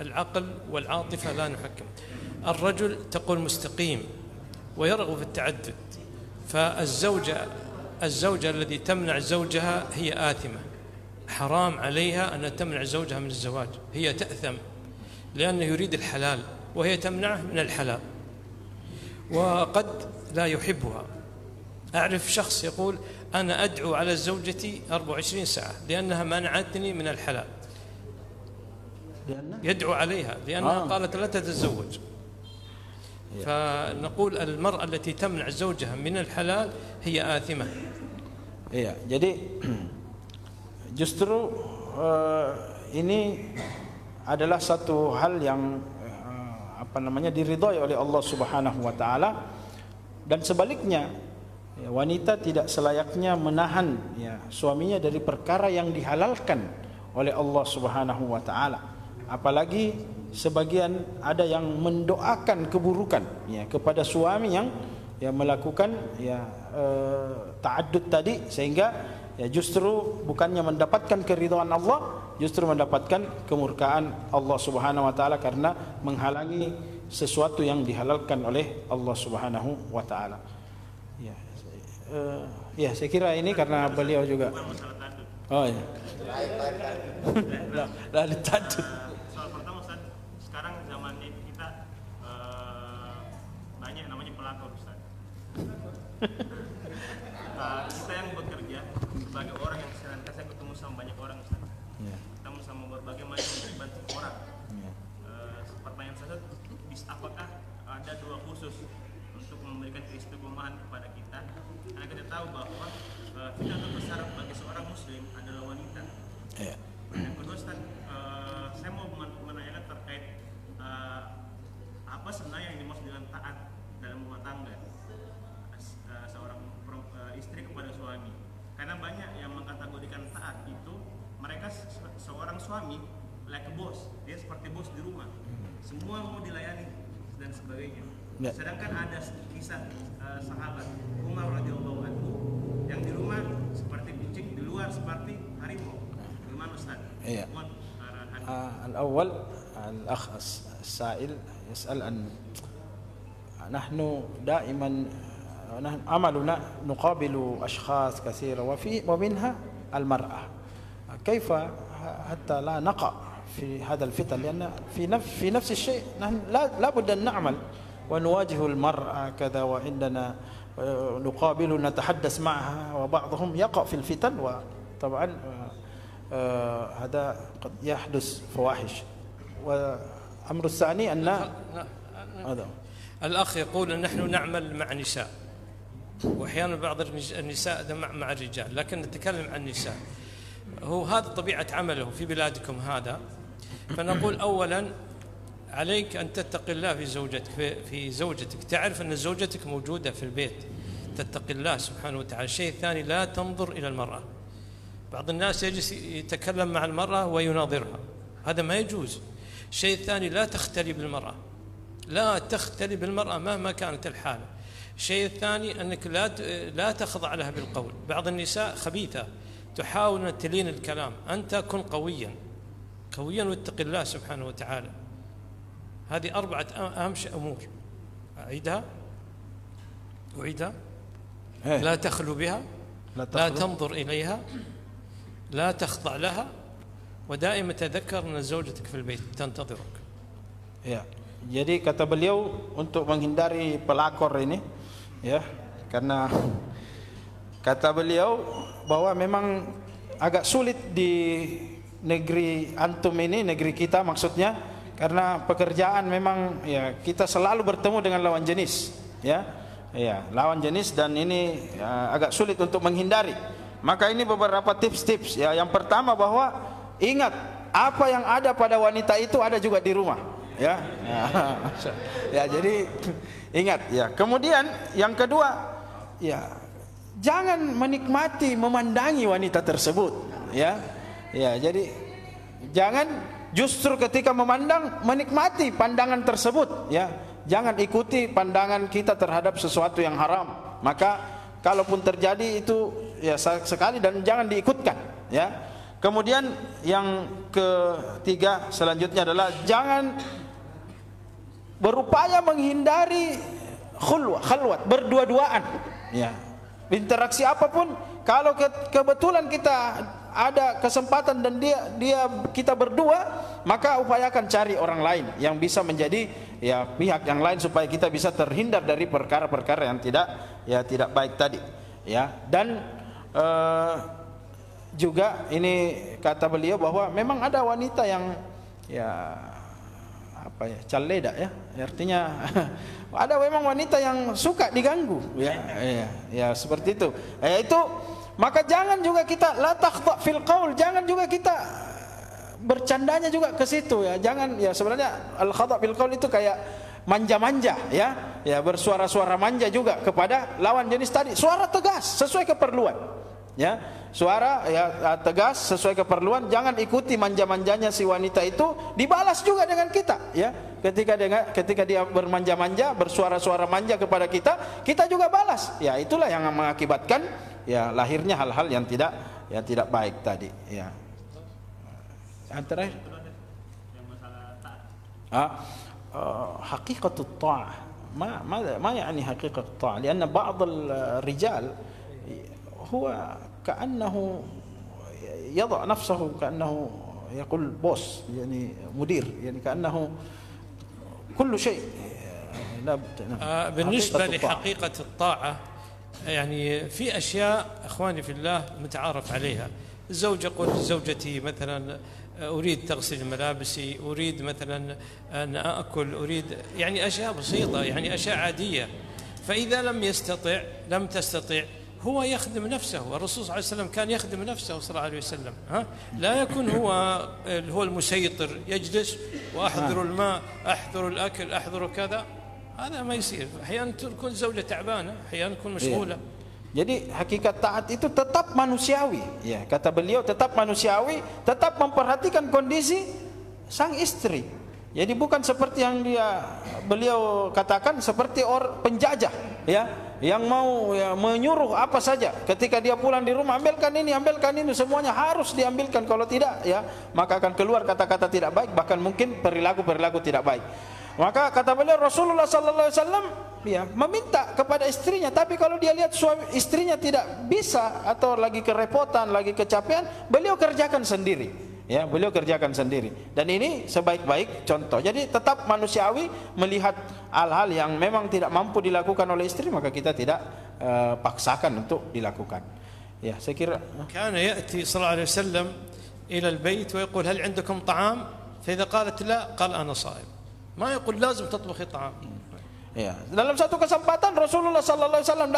العقل والعاطفة لا نحكم. الرجل تقول مستقيم ويرغب في التعدد، فالزوجة الذي تمنع زوجها هي آثمة، حرام عليها أن تمنع زوجها من الزواج، هي تأثم لأنه يريد الحلال وهي تمنعه من الحلال، وقد لا يحبها. أعرف شخص يقول أنا أدعو على زوجتي 24 ساعة لأنها منعتني من الحلال، يدعو عليها لأنها قالت لا تتزوج. فنقول المرأة التي تمنع زوجها من الحلال هي آثمة. Iya, jadi justru ini adalah satu hal yang diridhai oleh Allah Subhanahu wa taala, dan sebaliknya ya, wanita tidak selayaknya menahan ya suaminya dari perkara yang dihalalkan oleh Allah Subhanahu wa taala. Apalagi sebagian ada yang mendoakan keburukan ya kepada suami yang ya melakukan ya ta'addud tadi, sehingga ya justru bukannya mendapatkan keridhaan Allah, justru mendapatkan kemurkaan Allah Subhanahu wa taala karena menghalangi sesuatu yang dihalalkan oleh Allah Subhanahu wa taala. Ya. Ya, saya kira ini karena beliau juga. Oh ya. Lah ditadud. Soal pertama Ustaz, sekarang zaman ini kita banyak namanya pelakor Ustaz. Kita yang bekerja sebagai orang yang senantiasa ketemu sama banyak orang Ustaz. Ketemu sama berbagai macam bantu orang. Pertanyaan saya, apakah ada doa khusus untuk memberikan keistiqomahan kepada kita? Karena kita tahu bahwa fitnah terbesar bagi seorang muslim adalah wanita. Yang kedua Ustaz, saya mau menanyakan terkait apa sebenarnya yang dimaksud dengan taat dalam rumah tangga seorang istri kepada suami. Karena banyak yang mengkategorikan taat itu mereka seorang suami like a boss, dia seperti bos di rumah, semua mau dilayani dan sebagainya. Sedangkan ada kisah sahabat Umar radhiyallahu anhu yang di rumah seperti kucing, di luar seperti harimau. Gimana Ustaz? Iya. Al-awwal al-akh as-sa'il yas'al an nahnu da'iman عملنا نقابل أشخاص كثيرة ومنها المرأة. كيف حتى لا نقع في هذا الفتن؟ لأن في نفس الشيء نحن لا بد أن نعمل ونواجه المرأة كذا، وعندنا نقابل نتحدث معها، وبعضهم يقع في الفتن، وطبعا هذا قد يحدث فواحش. والأمر الثاني أن هذا الأخ يقول أن نحن نعمل مع نساء، وأحيانا بعض النساء مع الرجال، لكن نتكلم عن النساء. هو هذا طبيعة عمله في بلادكم هذا. فنقول أولا عليك أن تتقي الله في زوجتك، تعرف أن زوجتك موجودة في البيت، تتقي الله سبحانه وتعالى. الشيء الثاني لا تنظر إلى المرأة. بعض الناس يجلس يتكلم مع المرأة ويناظرها، هذا ما يجوز. الشيء الثاني لا تختلي بالمرأة، لا تختلي بالمرأة مهما كانت الحالة. الشيء الثاني أنك لا تخضع لها بالقول. بعض النساء خبيثة تحاول أن تلين الكلام، أنت كن قويا واتق الله سبحانه وتعالى. هذه 4 أهم أمور. أعيدها. لا تخلو بها، لا تنظر إليها، لا تخضع لها، ودائما تذكر أن زوجتك في البيت تنتظرك. Ya, jadi kata beliau untuk menghindari pelakor ini, ya, karena kata beliau bahwa memang agak sulit di negeri antum ini, negeri kita maksudnya, karena pekerjaan memang ya kita selalu bertemu dengan lawan jenis, ya, lawan jenis, dan ini ya, agak sulit untuk menghindari. Maka ini beberapa tips-tips ya. Yang pertama bahwa ingat apa yang ada pada wanita itu ada juga di rumah, ya. Ya, jadi ingat ya. Kemudian yang kedua ya, jangan menikmati memandangi wanita tersebut, ya. Ya, jadi jangan justru ketika memandang menikmati pandangan tersebut, ya. Jangan ikuti pandangan kita terhadap sesuatu yang haram. Maka kalaupun terjadi itu ya sekali dan jangan diikutkan, ya. Kemudian yang ketiga selanjutnya adalah jangan berupaya menghindari khalwat, berdua-duaan, ya. Interaksi apapun, kalau kebetulan kita ada kesempatan dan kita berdua, maka upayakan cari orang lain yang bisa menjadi ya pihak yang lain supaya kita bisa terhindar dari perkara-perkara yang tidak baik tadi, ya. Dan juga ini kata beliau bahwa memang ada wanita yang ya apa ya, caleda ya, artinya ada memang wanita yang suka diganggu, ya seperti itu. Itu maka jangan juga kita la takhta fil qaul, jangan juga kita bercandanya juga ke situ, ya. Jangan, ya sebenarnya al khata fil qaul itu kayak manja-manja, ya. Ya, bersuara-suara manja juga kepada lawan jenis tadi. Suara tegas sesuai keperluan, ya. Suara ya tegas sesuai keperluan, jangan ikuti manja-manjanya si wanita itu, dibalas juga dengan kita, ya. Ketika dia bermanja-manja, bersuara-suara manja kepada kita, kita juga balas. Ya, itulah yang mengakibatkan ya lahirnya hal-hal yang tidak baik tadi, ya. Antara حقيقة الطاعة ما يعني حقيقة الطاعة لأن بعض الرجال هو كأنه يضع نفسه كأنه يقول بوس يعني مدير يعني كأنه كل شيء بالنسبة لحقيقة الطاعة يعني في أشياء أخواني في الله متعارف عليها. الزوج يقول لزوجتي مثلا أريد تغسل ملابسي، أريد مثلا أن أكل، أريد يعني أشياء بسيطة، يعني أشياء عادية. فإذا لم تستطع هو يخدم نفسه. الرسول صلى الله عليه وسلم كان يخدم نفسه صلى الله عليه وسلم، لا يكون هو المسيطر، يجلس وأحضر الماء، أحضر الأكل، أحضر كذا. هذا ما يصير. أحيانا تكون زوجة تعبانة، أحيانا تكون مشغولة. Jadi hakikat taat itu tetap manusiawi, ya. Kata beliau tetap manusiawi, tetap memperhatikan kondisi sang istri. Jadi bukan seperti yang beliau katakan seperti orang penjajah, ya, yang mau ya, menyuruh apa saja. Ketika dia pulang di rumah, ambilkan ini, semuanya harus diambilkan. Kalau tidak, ya maka akan keluar kata-kata tidak baik, bahkan mungkin perilaku tidak baik. Maka kata beliau Rasulullah sallallahu alaihi wasallam ya meminta kepada istrinya, tapi kalau dia lihat istrinya tidak bisa atau lagi kerepotan, lagi kecapean, beliau kerjakan sendiri. Ya, beliau kerjakan sendiri. Dan ini sebaik-baik contoh. Jadi tetap manusiawi melihat hal-hal yang memang tidak mampu dilakukan oleh istri, maka kita tidak paksakan untuk dilakukan. Ya, saya kira كان يأتي صلى الله عليه وسلم إلى البيت ويقول هل عندكم طعام؟ فإذا قالت لا قال أنا صائم. ما يقول لازم تطبخي طعام. Ya, dalam satu kesempatan Rasulullah sallallahu alaihi wasallam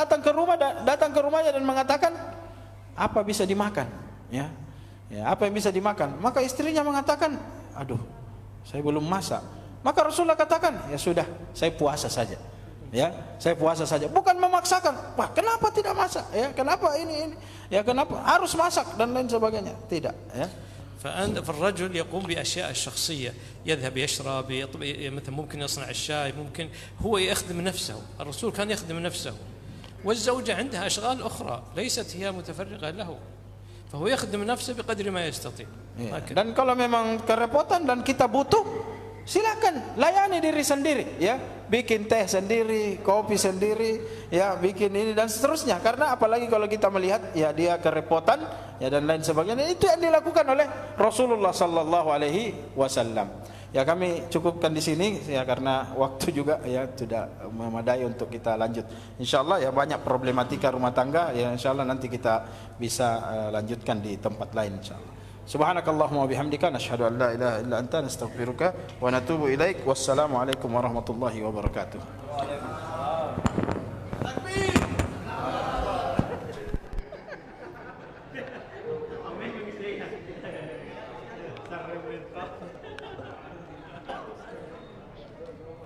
datang ke rumahnya dan mengatakan, "Apa bisa dimakan?" Ya. Ya, apa yang bisa dimakan? Maka istrinya mengatakan, "Aduh, saya belum masak." Maka Rasulullah katakan, "Ya sudah, saya puasa saja." Ya, saya puasa saja. Bukan memaksakan. Wah, kenapa tidak masak? Ya, kenapa ini? Ya, kenapa harus masak dan lain sebagainya? Tidak, ya. فالرجل يقوم بأشياء الشخصية، يذهب يشرب، مثلا ممكن يصنع الشاي، ممكن هو يخدم نفسه. الرسول كان يخدم نفسه، والزوجة عندها أشغال أخرى ليست هي متفرغة له، فهو يخدم نفسه بقدر ما يستطيع. Dan kalau memang kerepotan dan kita butuh, silakan layani diri sendiri, ya, bikin teh sendiri, kopi sendiri, ya, bikin ini dan seterusnya. Karena apalagi kalau kita melihat ya dia kerepotan, ya dan lain sebagainya, itu yang dilakukan oleh Rasulullah sallallahu alaihi wasallam. Ya kami cukupkan di sini ya karena waktu juga ya sudah memadai untuk kita lanjut. Insyaallah ya banyak problematika rumah tangga ya insyaallah nanti kita bisa lanjutkan di tempat lain insyaallah. Subhanakallahumma wa bihamdika nashhadu an la ilaha illa anta nastaghfiruka wa natubu ilaik. Wassalamualaikum warahmatullahi wabarakatuh.